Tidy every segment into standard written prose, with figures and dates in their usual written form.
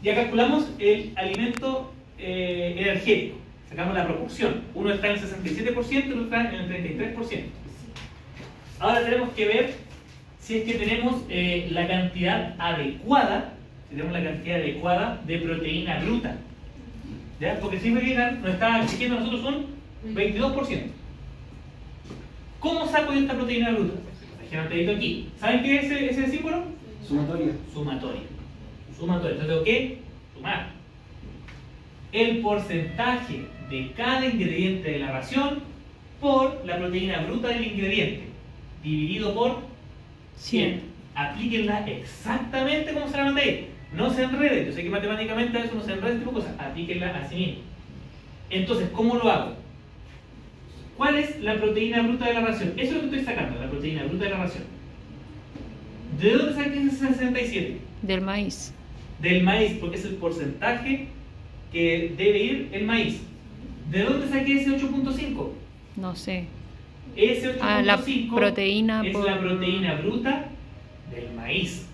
Ya calculamos el alimento energético. Sacamos la proporción. Uno está en el 67% y el otro está en el 33%. Ahora tenemos que ver si es que tenemos la cantidad adecuada, si tenemos la cantidad adecuada de proteína bruta. ¿Ya? Porque si nos está exigiendo a nosotros un 22%. ¿Cómo saco yo esta proteína bruta? Dejé anotadito aquí. ¿Saben qué es ese símbolo? Sumatoria. Sumatoria. Sumatoria. Entonces tengo que sumar el porcentaje de cada ingrediente de la ración por la proteína bruta del ingrediente, dividido por 100. Aplíquenla exactamente como se la anoté ahí. No se enreden. Yo sé que matemáticamente a veces no se enreda este tipo de cosas. Aplíquenla así mismo. Entonces, ¿cómo lo hago? ¿Cuál es la proteína bruta de la ración? Eso es lo que estoy sacando, la proteína bruta de la ración. ¿De dónde saqué ese 67? Del maíz. Del maíz, porque es el porcentaje que debe ir el maíz. ¿De dónde saqué ese 8.5? No sé. Ese 8.5 la proteína es la proteína bruta del maíz.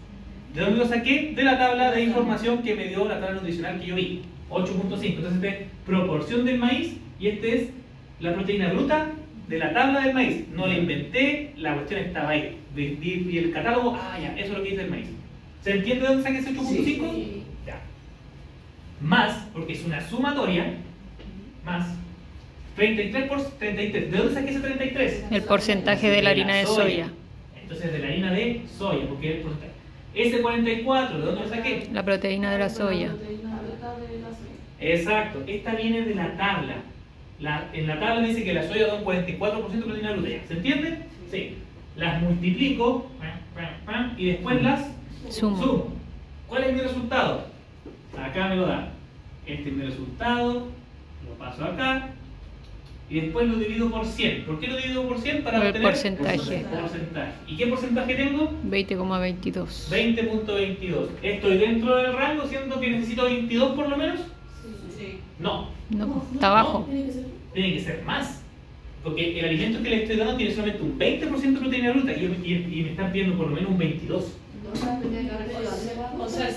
¿De dónde lo saqué? De la tabla de información que me dio la tabla nutricional que yo vi. 8.5. Entonces este es proporción del maíz y este es la proteína bruta de la tabla del maíz. No la inventé, la cuestión estaba ahí. Vi el catálogo, ya, eso es lo que dice el maíz. ¿Se entiende de dónde saqué ese 8.5? Sí. Ya. Más, porque es una sumatoria, más 33 por 33. ¿De dónde saqué ese 33? El porcentaje de la harina de soya. Entonces de la harina de soya, porque es el porcentaje. Ese 44, ¿de dónde lo saqué? La proteína de la soya. Exacto, esta viene de la tabla. En la tabla dice que la soya da un 44% de proteína bruta. ¿Se entiende? Sí. Las multiplico y después las sumo. ¿Cuál es mi resultado? Acá me lo da. Este es mi resultado, lo paso acá y después lo divido por 100. ¿Por qué lo divido por 100? Para Por el obtener porcentaje. porcentaje. ¿Y qué porcentaje tengo? 20,22. 20.22. ¿Estoy dentro del rango, siendo que necesito 22 por lo menos? Sí. No. No, está abajo. Tiene que ser más. Porque el alimento que le estoy dando tiene solamente un 20% de proteína bruta y me están pidiendo por lo menos un 22%. O sea,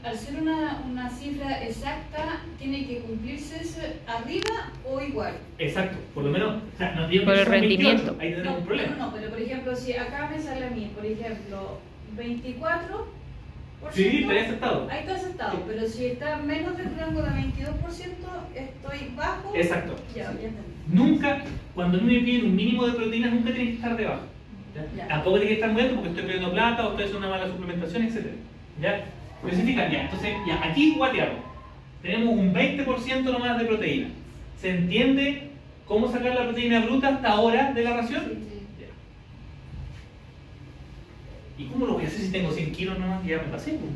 al ser una cifra exacta, ¿tiene que cumplirse eso arriba o igual? Exacto, por lo menos, o sea, no tiene Por que el ser 28, rendimiento. ahí tenemos un problema. No, pero por ejemplo, si acá me sale a mí, por ejemplo, 24%. Sí, estaría aceptado. Ahí está aceptado, pero si está menos del rango de 22%, estoy bajo. Exacto. Ya entendí. Nunca, cuando a mí me piden un mínimo de proteínas, nunca tiene que estar debajo. Ya. Tampoco tiene que estar muy alto porque estoy perdiendo plata o estoy haciendo una mala suplementación, etc. ¿Ya? Especifican ya. Entonces, ya, aquí guateamos. Tenemos un 20% nomás de proteína. ¿Se entiende cómo sacar la proteína bruta hasta ahora de la ración? Ya. ¿Y cómo lo voy a hacer si tengo 100 kilos nomás? Ya me pasé. Pues.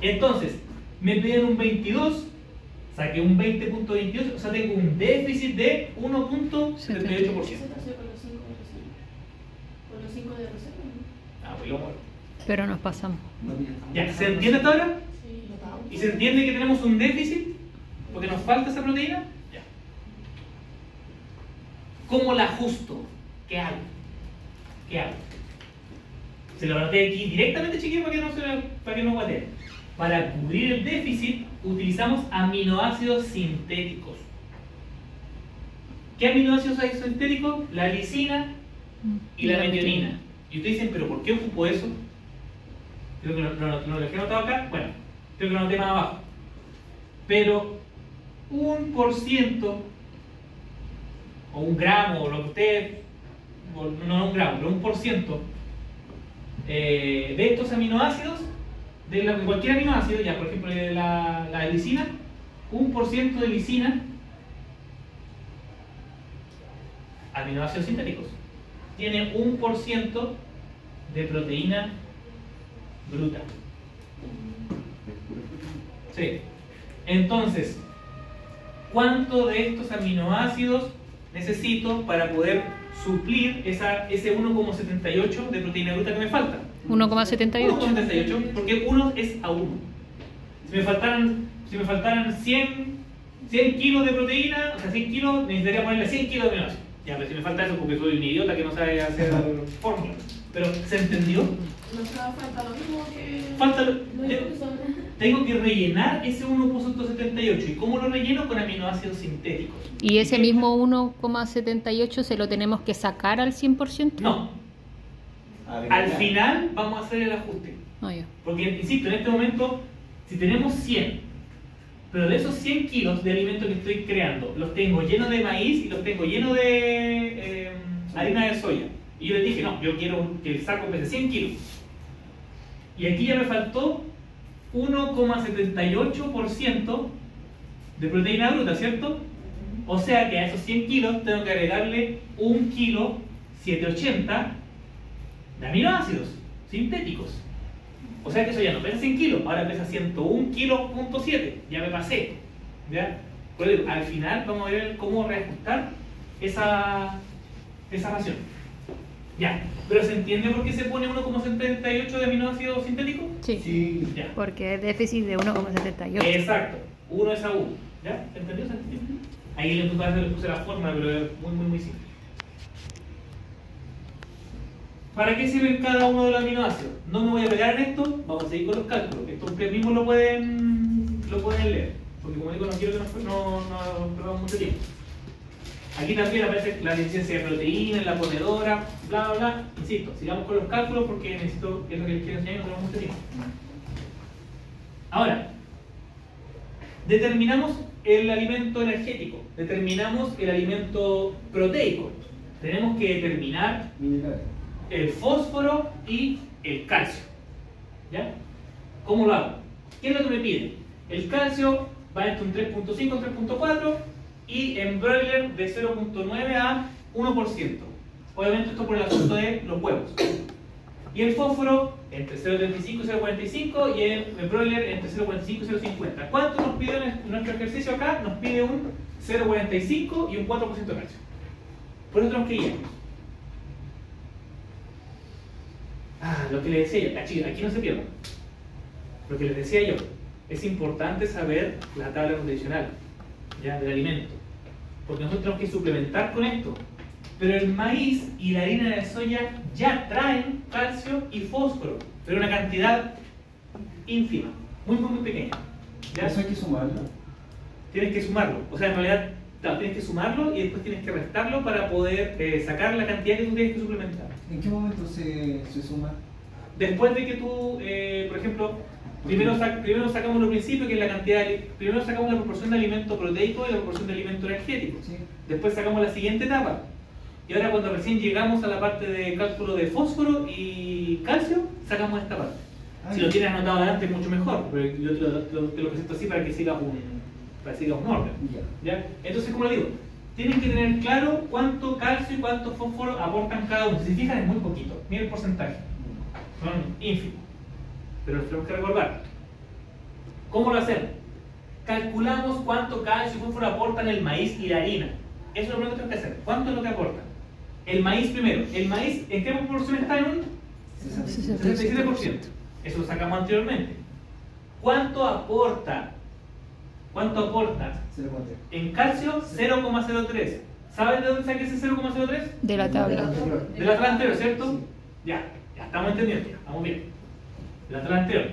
Entonces, me piden un 22, saqué un 20.22, o sea, tengo un déficit de 1.78%. Con los 5 de reserva. Pues lo muero. Pero nos pasamos. Ya, ¿se entiende hasta ahora? Sí. ¿Y se entiende que tenemos un déficit? Porque nos falta esa proteína. Ya. ¿Cómo la ajusto? ¿Qué hago? ¿Qué hago? Se lo anoté aquí directamente, chiquillos, para que no guatee. Para cubrir el déficit utilizamos aminoácidos sintéticos. ¿Qué aminoácidos hay sintéticos? La lisina y la metionina. Y ustedes dicen, ¿pero por qué ocupo eso? Creo que lo dejé anotado acá. Bueno, creo que lo anoté más abajo. Pero 1% o un gramo, o lo que usted, no un gramo, pero 1% de estos aminoácidos, de cualquier aminoácido, ya por ejemplo de la lisina, 1% de lisina, aminoácidos sintéticos, tiene 1% de proteína bruta. Sí. Entonces, ¿cuánto de estos aminoácidos necesito para poder suplir ese 1,78 de proteína bruta que me falta? 1,78. 1,78, porque 1 es a 1. Si me faltaran 100 kilos de proteína, o sea, 100 kilos, necesitaría ponerle 100 kilos de aminoácidos. Ya, pero si me falta eso porque soy un idiota que no sabe hacer fórmulas. Pero, ¿se entendió? Nos va a falta lo mismo que. Falta lo mismo que son. tengo que rellenar ese 1,78. ¿Y cómo lo relleno? Con aminoácidos sintéticos. ¿Y ese mismo 1,78 se lo tenemos que sacar al 100%? No. Al final vamos a hacer el ajuste. Ah, ya. Porque, insisto, en este momento, si tenemos 100, pero de esos 100 kilos de alimento que estoy creando, los tengo llenos de maíz y los tengo llenos de harina de soya. Y yo les dije, no, yo quiero que el saco pese 100 kilos. Y aquí ya me faltó 1,78% de proteína bruta, ¿cierto? O sea que a esos 100 kilos tengo que agregarle 1 kilo 780 de aminoácidos sintéticos. O sea que eso ya no pesa 100 kilos, ahora pesa 101 kilos, punto 7. Ya me pasé. ¿Ya? Pero digo, al final vamos a ver cómo reajustar esa ración. Ya, pero ¿se entiende por qué se pone 1,78 de aminoácidos sintéticos? Sí. Sí. Ya. Porque es déficit de 1,78. Exacto, 1 es a 1. ¿Ya? ¿Se entendió? ¿Se entendió? Ahí le puse la forma, pero es muy simple. ¿Para qué sirven cada uno de los aminoácidos? No me voy a pegar en esto, vamos a seguir con los cálculos. Esto ustedes mismos lo pueden leer. Porque como digo, no quiero que no perdamos mucho tiempo. Aquí también aparece la deficiencia de proteína en la ponedora, bla, bla, bla. Insisto, sigamos con los cálculos porque necesito, es lo que les quiero enseñar y no tenemos mucho tiempo. Ahora, determinamos el alimento energético, determinamos el alimento proteico. Tenemos que determinar Minerales. el fósforo y el calcio. ¿Ya? ¿Cómo lo hago? ¿Qué es lo que me pide? El calcio va entre un 3.5 y un 3.4 y en broiler de 0.9 a 1%. Obviamente esto por el asunto de los huevos. Y el fósforo entre 0.35 y 0.45 y el broiler entre 0.45 y 0.50. ¿Cuánto nos pide nuestro ejercicio acá? Nos pide un 0.45 y un 4% de calcio. Por eso tenemos que ir. Lo que les decía yo, aquí no se pierdan. Lo que les decía yo, es importante saber la tabla nutricional, ¿ya? Del alimento. Porque nosotros tenemos que suplementar con esto. Pero el maíz y la harina de soya ya traen calcio y fósforo, pero una cantidad ínfima, muy pequeña. ¿Ya? Eso hay que sumarlo. Tienes que sumarlo. O sea, en realidad, claro, tienes que sumarlo y después tienes que restarlo para poder sacar la cantidad que tú tienes que suplementar. ¿En qué momento se suma? Después de que tú, por ejemplo, primero sacamos lo principio, que es la cantidad primero sacamos la proporción de alimento proteico y la proporción de alimento energético. Sí. Después sacamos la siguiente etapa. Y ahora cuando recién llegamos a la parte de cálculo de fósforo y calcio, sacamos esta parte. Si lo tienes anotado adelante mucho mejor, pero yo te lo presento así para que sigas un orden. ¿Ya? Entonces, como le digo, tienen que tener claro cuánto calcio y cuánto fósforo aportan cada uno. Si se fijan, es muy poquito. Mira el porcentaje. Son ínfimos. Pero los tenemos que recordar. ¿Cómo lo hacemos? Calculamos cuánto calcio y fósforo aportan el maíz y la harina. Eso es lo primero que tenemos que hacer. ¿Cuánto es lo que aporta? El maíz primero. El maíz, ¿en qué proporción está? En un 67%. Eso lo sacamos anteriormente. ¿Cuánto aporta? ¿Cuánto aporta? 0,3. En calcio, 0,03. ¿Saben de dónde saqué ese 0,03? De la tabla. De la tabla anterior, ¿cierto? Sí. Ya estamos entendiendo, estamos bien. De la tabla anterior.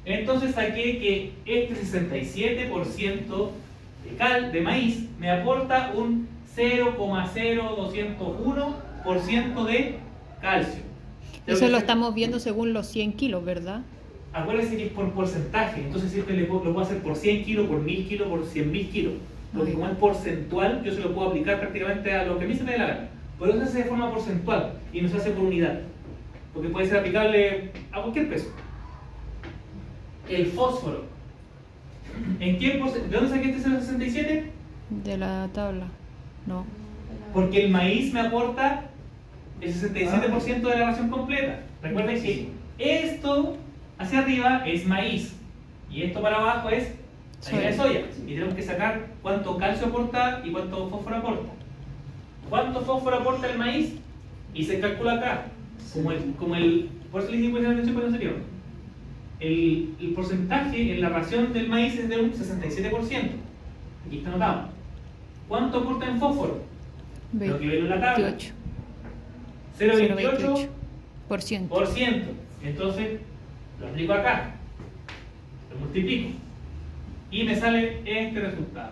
Entonces saqué que este 67% de maíz me aporta un 0,0201% de calcio. Eso lo estamos viendo según los 100 kilos, ¿verdad? Acuérdense que es por porcentaje, entonces siempre lo puedo hacer por 100 kilos, por 1000 kilos, por 100.000 kilos. Porque como es porcentual, yo se lo puedo aplicar prácticamente a lo que a mí se me dé la gana. Por eso se hace de forma porcentual y no se hace por unidad. Porque puede ser aplicable a cualquier peso. El fósforo. ¿En qué porcentaje? ¿De dónde saqué este 0,67? De la tabla. No. Porque el maíz me aporta el 67% de la ración completa. Recuerden que esto hacia arriba es maíz y esto para abajo es harina de soya. Y tenemos que sacar cuánto calcio aporta y cuánto fósforo aporta. ¿Cuánto fósforo aporta el maíz? Y se calcula acá. Por eso les digo que anterior. El porcentaje en la ración del maíz es de un 67%. Aquí está anotado. ¿Cuánto aporta en fósforo? Lo que ven en la tabla. 28. 0,28%. 0,28%. Entonces, lo aplico acá, lo multiplico y me sale este resultado.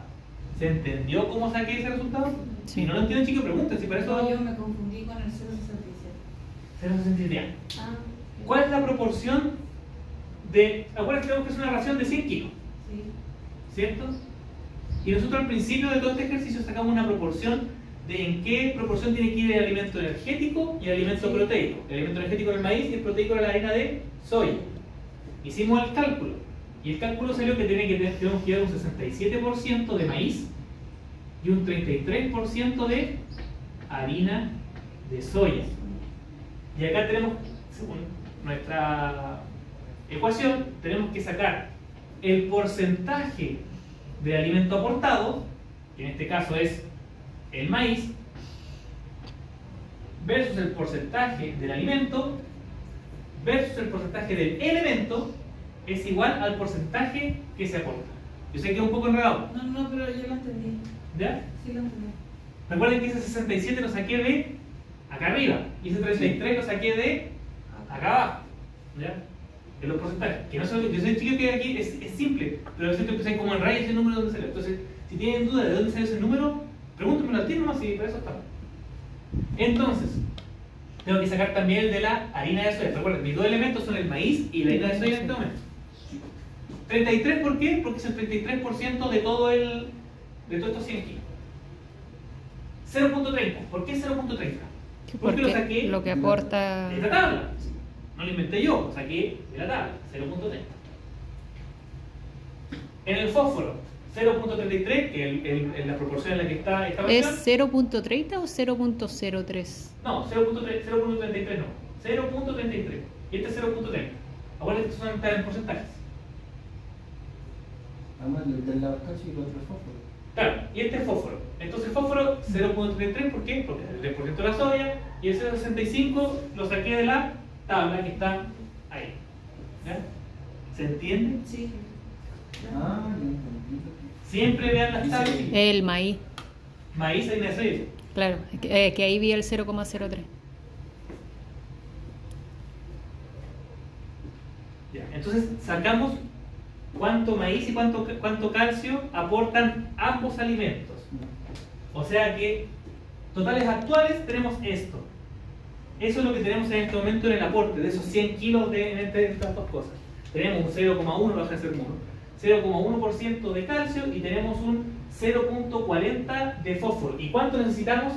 ¿Se entendió cómo saqué ese resultado? Sí. Si no lo entienden, chicos, pregunten. Si para eso No, yo me confundí con el 0,67. 0,67. Ah, ¿Cuál es la proporción de... Acuérdense que es una ración de 100 kilos, Sí. ¿cierto? Y nosotros al principio de todo este ejercicio sacamos una proporción de en qué proporción tiene que ir el alimento energético y el alimento Sí. proteico. El alimento energético era el maíz y el proteico era la harina de soya. Hicimos el cálculo y el cálculo salió que tenemos que llevar un 67% de maíz y un 33% de harina de soya. Y acá tenemos, según nuestra ecuación, tenemos que sacar el porcentaje de alimento aportado, que en este caso es el maíz, versus el porcentaje del alimento, versus el porcentaje del elemento, es igual al porcentaje que se aporta. Yo sé que es un poco enredado, No, pero yo lo entendí. ¿ya? Sí lo entendí. Recuerden que ese 67 lo saqué de acá arriba y ese 33 lo saqué de acá abajo, ¿ya? En los porcentajes. Que no sé, yo sé, chicos, que aquí es simple, pero yo siento que sé como en rayos ese número de dónde salió. Entonces, si tienen duda de dónde salió ese número, pregúntenmelo al tiro nomás y para eso está. Entonces, tengo que sacar también el de la harina de soya. Recuerden, mis dos elementos son el maíz y la harina de soya en este momento. 33, ¿por qué? Porque es el 33% de todo de todos estos 100 kilos. 0.30. ¿Por qué 0.30? Porque lo saqué lo que aporta... de esta tabla. No lo inventé yo, lo saqué de la tabla. 0.30. En el fósforo, 0.33, que es la proporción en la que está esta ¿Es versión. 0.30 o 0.03? No, 0.33 no. 0.33. Y este es 0.30. Acuérdense que son en porcentajes. Además, el del calcio y el otro es fósforo. Claro, y este es fósforo. Entonces el fósforo 0.33, ¿por qué? Porque es el 3% de la soya y el 0.65 lo saqué de la tabla que está ahí. ¿Ya? ¿Se entiende? Sí. Ah, ya entendí. Siempre vean las Dice- tablas. El maíz, Maíz, harina de soya. claro, que ahí vi el 0,03. Ya, entonces sacamos cuánto maíz y cuánto calcio aportan ambos alimentos. O sea que, totales actuales, tenemos esto. Eso es lo que tenemos en este momento en el aporte, de esos 100 kilos entre estas dos cosas. Tenemos un 0,1, baja a ser 1, 0,1% de calcio y tenemos un 0,40 de fósforo. ¿Y cuánto necesitamos?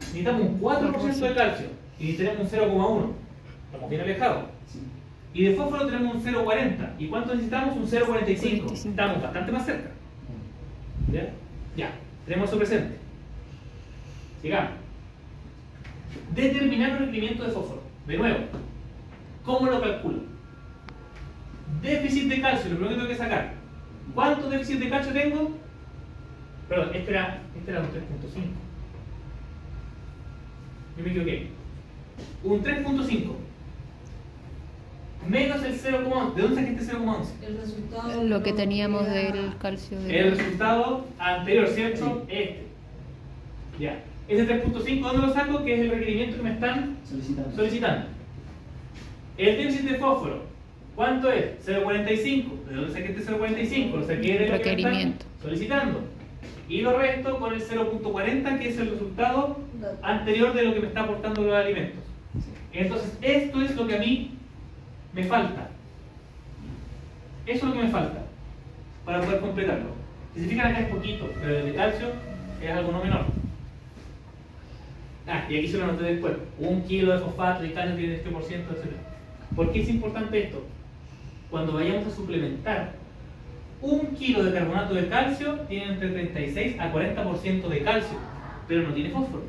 Necesitamos un 4% de calcio y tenemos un 0,1. Estamos bien alejados. Sí. Y de fósforo tenemos un 0,40. ¿Y cuánto necesitamos? Un 0,45. 45. Estamos bastante más cerca. ¿Ya? Ya, tenemos eso presente. Sigamos. Determinar el requerimiento de fósforo. De nuevo, ¿cómo lo calculo? Déficit de calcio, lo primero que tengo que sacar. ¿Cuánto déficit de calcio tengo? Perdón, este era un 3.5. Yo me equivoqué. Un 3.5 menos el 0,11. ¿De dónde saqué este 0,11? El resultado. Lo que teníamos era- del calcio. El resultado anterior, ¿cierto? Este. Ya. Ese 3.5, ¿dónde lo saco? Que es el requerimiento que me están solicitando. El déficit de fósforo, ¿cuánto es? 0,45. ¿De dónde saqué este 0,45? Lo saqué de lo que me están Requerimiento. solicitando. Y lo resto con el 0,40, que es el resultado anterior de lo que me está aportando los alimentos. Entonces, esto es lo que a mí me falta. Eso es lo que me falta para poder completarlo. Si se fijan acá es poquito, pero el de calcio es algo no menor. Ah, y aquí se lo anoté después. 1 kilo de fosfato de calcio tiene este porciento, etc. ¿Por qué es importante esto? Cuando vayamos a suplementar 1 kilo de carbonato de calcio, tiene entre 36 a 40% de calcio, pero no tiene fósforo.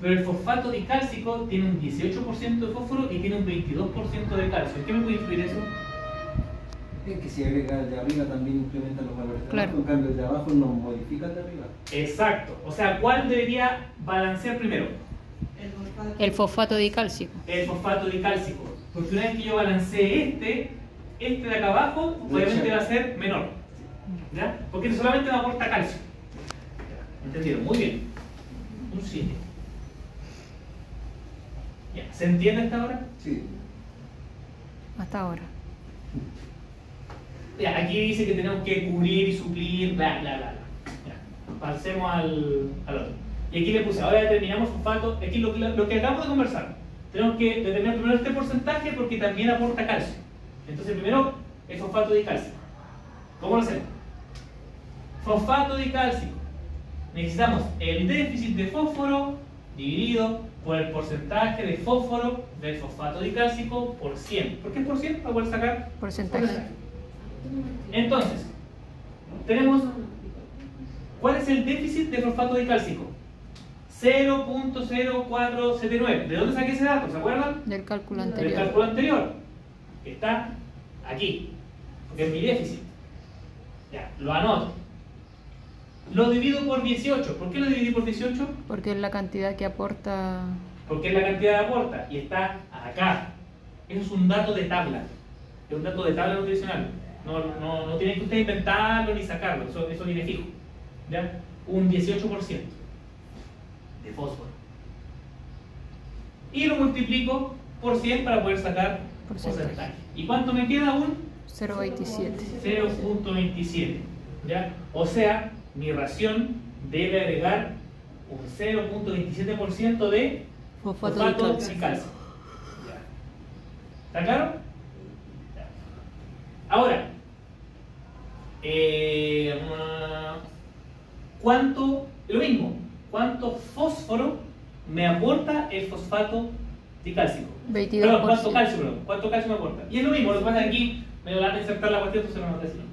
Pero el fosfato dicálcico tiene un 18% de fósforo y tiene un 22% de calcio. ¿En qué me puede influir eso? Es que si agrega el de arriba también incrementa los valores de Claro. abajo, en cambio el de abajo no modifica el de arriba. Exacto. O sea, ¿cuál debería balancear primero? El fosfato dicálcico. El fosfato dicálcico. Porque una vez que yo balancee este de acá abajo, obviamente va a ser menor. ¿Ya? Porque este solamente me aporta calcio. ¿Entendido? Muy bien. Un 7. Ya. ¿Se entiende hasta ahora? Sí. hasta ahora. Ya, aquí dice que tenemos que cubrir y suplir, bla, bla, bla, bla. Ya, pasemos al otro. Y aquí le puse, ahora determinamos fosfato, aquí lo que acabamos de conversar. Tenemos que determinar primero este porcentaje porque también aporta calcio. Entonces primero el fosfato dicálcico. ¿Cómo lo hacemos? Fosfato dicálcico. Necesitamos el déficit de fósforo dividido por el porcentaje de fósforo del fosfato dicálcico por 100. ¿Por qué es por 100? Para poder sacar Porcentaje. Entonces, tenemos, ¿cuál es el déficit de fosfato dicálcico? 0.0479. ¿De dónde saqué ese dato? ¿Se acuerdan? Del cálculo Del anterior. cálculo anterior. Está aquí, porque es mi déficit. Ya, lo anoto. Lo divido por 18. ¿Por qué lo dividí por 18? Porque es la cantidad que aporta. Porque es la cantidad de aporta y está acá. Eso es un dato de tabla. Es un dato de tabla nutricional. No tienen que ustedes inventarlo ni sacarlo. Eso viene fijo. ¿Ya? Un 18% de fósforo. Y lo multiplico por 100 para poder sacar porcentaje. ¿Y cuánto me queda? Un 0.27. 0.27. ¿Ya? O sea, mi ración debe agregar un 0.27% de Fosfato fosfato dicálcico. dicálcico. Ya. ¿Está claro? Ya. Ahora, ¿cuánto? Lo mismo. ¿Cuánto fósforo me aporta el fosfato dicálcico? 22%. Perdón, ¿cuánto calcio me aporta? Y es lo mismo, lo que pasa es que aquí me van a insertar la cuestión, entonces no lo decimos.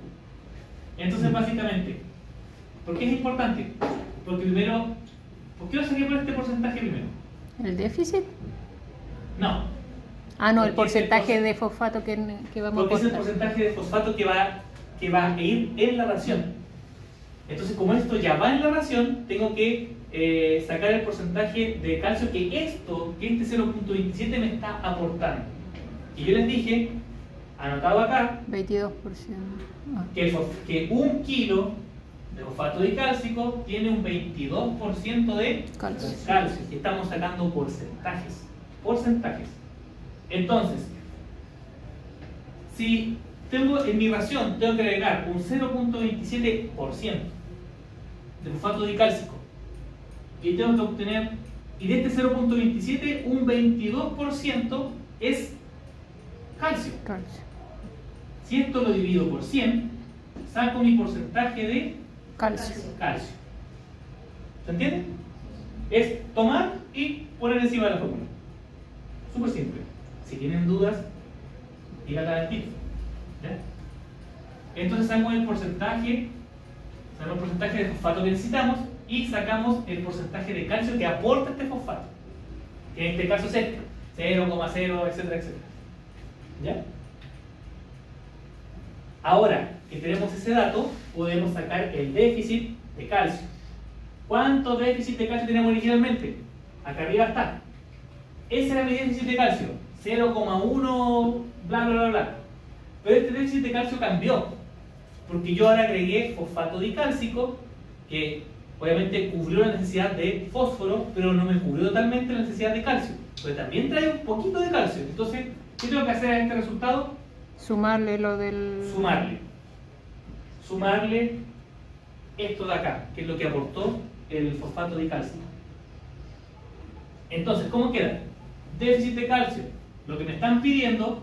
Entonces, básicamente, ¿por qué es importante? Porque primero, ¿por qué lo saqué por este porcentaje primero? ¿El déficit? No. Ah, no, el Porque es el porcentaje de fosfato que vamos a Porque es el aportar. porcentaje de fosfato que va a ir en la ración. Entonces, como esto ya va en la ración, tengo que sacar el porcentaje de calcio que este 0.27 me está aportando. Y yo les dije, anotado acá, 22%. Ah, que 1 kilo de fosfato dicálcico tiene un 22% de calcio. calcio. Y estamos sacando porcentajes. Entonces, si tengo en mi ración, tengo que agregar un 0.27% de fosfato dicálcico. Y tengo que obtener, y de este 0.27, un 22% es calcio. Calcio. Si esto lo divido por 100, saco mi porcentaje de Calcio. calcio. ¿Se entiende? Es tomar y poner encima de la fórmula. Súper simple. Si tienen dudas, díganla al tip. ¿Ya? Entonces sacamos el porcentaje de fosfato que necesitamos y sacamos el porcentaje de calcio que aporta este fosfato. Que en este caso es este, 0,0, etcétera, etcétera. ¿Ya? Ahora que tenemos ese dato, podemos sacar el déficit de calcio. ¿Cuánto déficit de calcio teníamos originalmente? Acá arriba está. Ese era mi déficit de calcio, 0,1, bla, bla, bla, bla. Pero este déficit de calcio cambió, porque yo ahora agregué fosfato dicálcico, que obviamente cubrió la necesidad de fósforo, pero no me cubrió totalmente la necesidad de calcio. Pero también trae un poquito de calcio. Entonces, ¿qué tengo que hacer a este resultado? Sumarle lo del. Sumarle esto de acá, que es lo que aportó el fosfato dicálcico. Entonces, ¿cómo queda? Déficit de calcio, lo que me están pidiendo,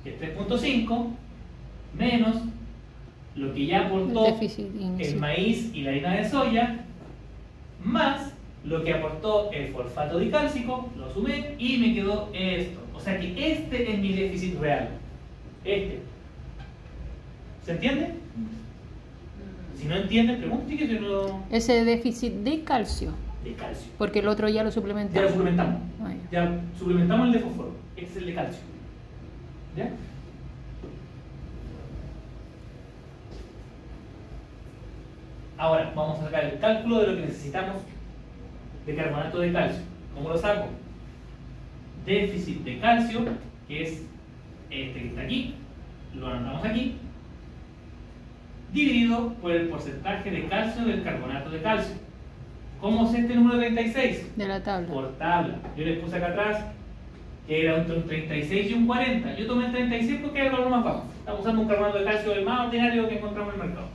que es 3.5, menos lo que ya aportó El déficit el inicial. maíz y la harina de soya, más lo que aportó el fosfato dicálcico, lo sumé y me quedó esto. O sea que este es mi déficit real. Este. ¿Se entiende? Si no entienden, pregunten que yo no... Ese déficit de calcio. De calcio. Porque el otro ya lo Ya suplementamos. lo suplementamos. Ah, ya. Ya suplementamos el de fósforo. Este es el de calcio. ¿Ya? Ahora vamos a sacar el cálculo de lo que necesitamos de carbonato de calcio. ¿Cómo lo saco? Déficit de calcio, que es este que está aquí, lo anotamos aquí, dividido por el porcentaje de calcio del carbonato de calcio. ¿Cómo es este número 36? De la tabla. Por tabla. Yo les puse acá atrás que era entre un 36 y un 40. Yo tomé el 36 porque era el valor más bajo. Estamos usando un carbonato de calcio del más ordinario que encontramos en el mercado.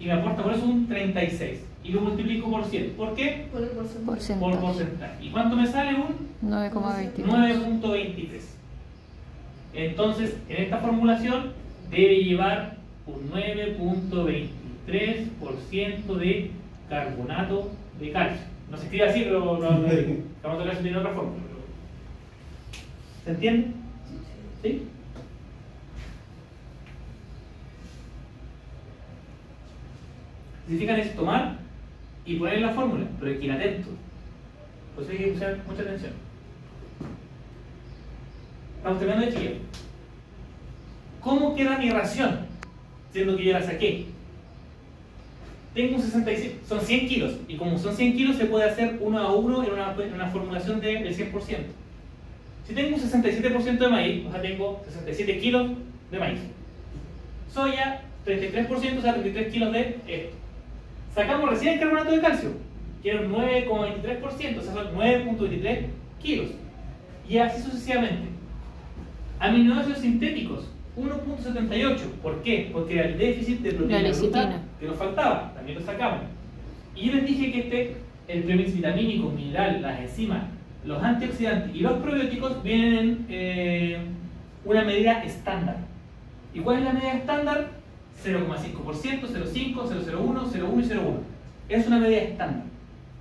Y me aporta por eso un 36. Y lo multiplico por 100. ¿Por qué? Por el porcentaje. Por Porcentaje. porcentaje. ¿Y cuánto me sale? Un 9,23. 9.23. Entonces, en esta formulación debe llevar un 9.23% de carbonato de calcio. No se escribe así, pero carbonato de calcio tiene otra forma. ¿Se entiende? ¿Sí? Si se fijan, es tomar y poner en la fórmula, pero hay que ir atento. Por eso hay que usar mucha atención. Estamos terminando de chiquillo. ¿Cómo queda mi ración? Siendo que yo la saqué. Tengo un 67, son 100 kilos. Y como son 100 kilos, se puede hacer 1 a 1 en una formulación del 100%. Si tengo un 67% de maíz, o sea, tengo 67 kilos de maíz. Soya, 33%, o sea, 33 kilos de esto. Sacamos recién el carbonato de calcio, que era un 9,23%, o sea, son 9.23 kilos. Y así sucesivamente. Aminoácidos sintéticos, 1.78. ¿Por qué? Porque era el déficit de proteína La bruta lecitina. que nos faltaba, también lo sacamos. Y yo les dije que el premix vitamínico, mineral, las enzimas, los antioxidantes y los probióticos vienen en una medida estándar. ¿Y cuál es la medida estándar? 0,5%, 0,5, 0,01, 0,1 y 0,1. Es una medida estándar.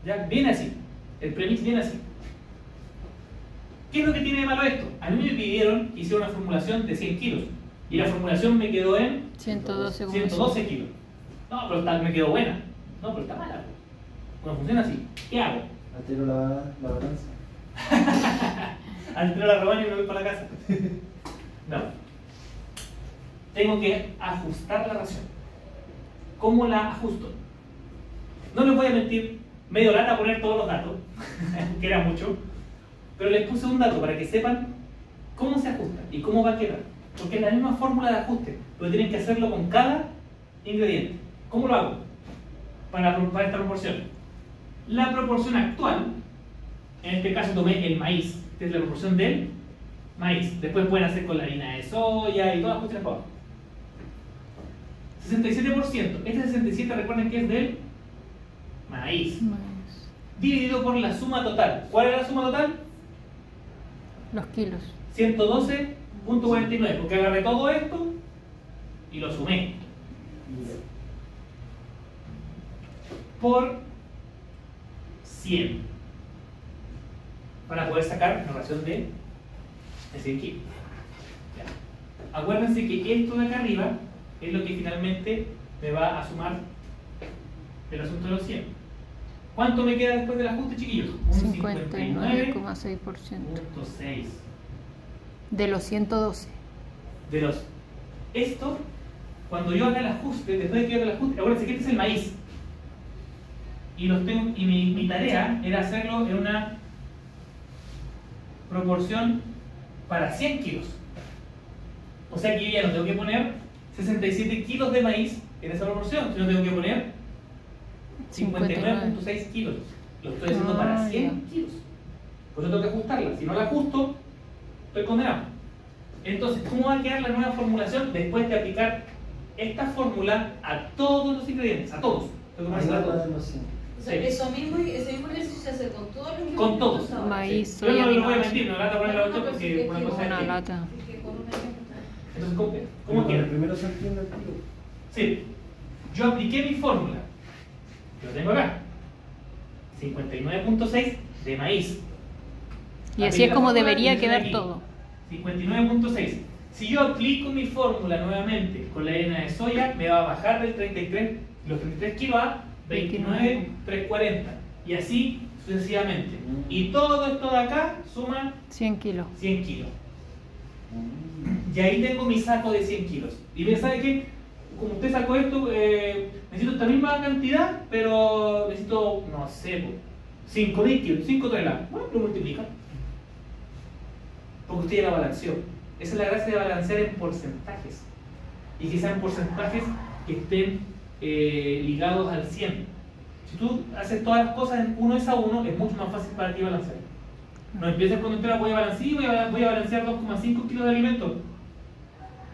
¿Ya? Viene así. El premix viene así. ¿Qué es lo que tiene de malo esto? A mí me pidieron que hiciera una formulación de 100 kilos. Y la formulación me quedó en 112 kilos. No, pero me quedó buena. No, pero está mala. Cuando funciona así, ¿qué hago? Altero la balanza. Altero la romana y me voy para la casa. No. Tengo que ajustar la ración. ¿Cómo la ajusto? No les voy a mentir, medio lata poner todos los datos, que era mucho, pero les puse un dato para que sepan cómo se ajusta y cómo va a quedar. Porque es la misma fórmula de ajuste, pero tienen que hacerlo con cada ingrediente. ¿Cómo lo hago? Para esta proporción. La proporción actual, en este caso tomé el maíz, esta es la proporción del maíz. Después pueden hacer con la harina de soya y todas las cuestiones para abajo. 67%. Este 67, recuerden que es del maíz. Dividido por la suma total. ¿Cuál era la suma total? Los kilos. 112.49. Porque agarré todo esto y lo sumé. Por 100. Para poder sacar una ración de 100 kilos. Ya. Acuérdense que esto de acá arriba es lo que finalmente me va a sumar el asunto de los 100. ¿Cuánto me queda después del ajuste, chiquillos? Un 59,6%. De los 112. De los... Esto, cuando yo haga el ajuste, después de que yo haga el ajuste, acuérdense que este es el maíz. Y, mi tarea era hacerlo en una proporción para 100 kilos. O sea que yo ya no tengo que poner 67 kilos de maíz en esa proporción, sino tengo que poner 59.6 kilos. Lo estoy haciendo para 100 kilos. Por eso tengo que ajustarla. Si no la ajusto, estoy condenado. Entonces, ¿cómo va a quedar la nueva formulación después de aplicar esta fórmula a todos los ingredientes? A todos. Tengo que ponerla a todos. O sea, ese mismo ejercicio se hace con todos los ingredientes. Con todos. usados. Maíz, Sí. Yo soya, no lo voy a aminoácidos. mentir, no lata poner la otra porque una cosa Una es que... lata. Es que con un ejemplo. Entonces, ¿cómo Como queda? el primero se entiende el tiro. Sí, yo apliqué mi fórmula, que lo tengo acá, 59.6 de maíz. Y así Apliqué es la como fórmula debería y me sale quedar aquí, todo. 59.6. Si yo aplico mi fórmula nuevamente con la harina de soya, me va a bajar del 33, los 33 kilos a 29.340. Y así sucesivamente. Y todo esto de acá suma 100 kilos. 100 kilos. Y ahí tengo mi saco de 100 kilos. Y me sabe que, como usted sacó esto, necesito esta misma cantidad, pero necesito, no sé, 5.000 kilos, 5 toneladas. Bueno, lo multiplica. Porque usted ya la balanceó. Esa es la gracia de balancear en porcentajes. Y que sean porcentajes que estén ligados al 100. Si tú haces todas las cosas en 1 es a 1, es mucho más fácil para ti balancear. No empieces con entera, voy a balancear 2,5 kilos de alimento.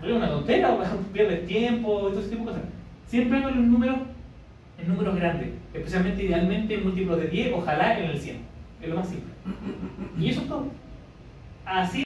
Es una tontera, pierdes tiempo y todo ese tipo de cosas. Siempre hago los números en números grandes, especialmente idealmente en múltiplos de 10, ojalá en el 100. Es lo más simple. Y eso es todo. Así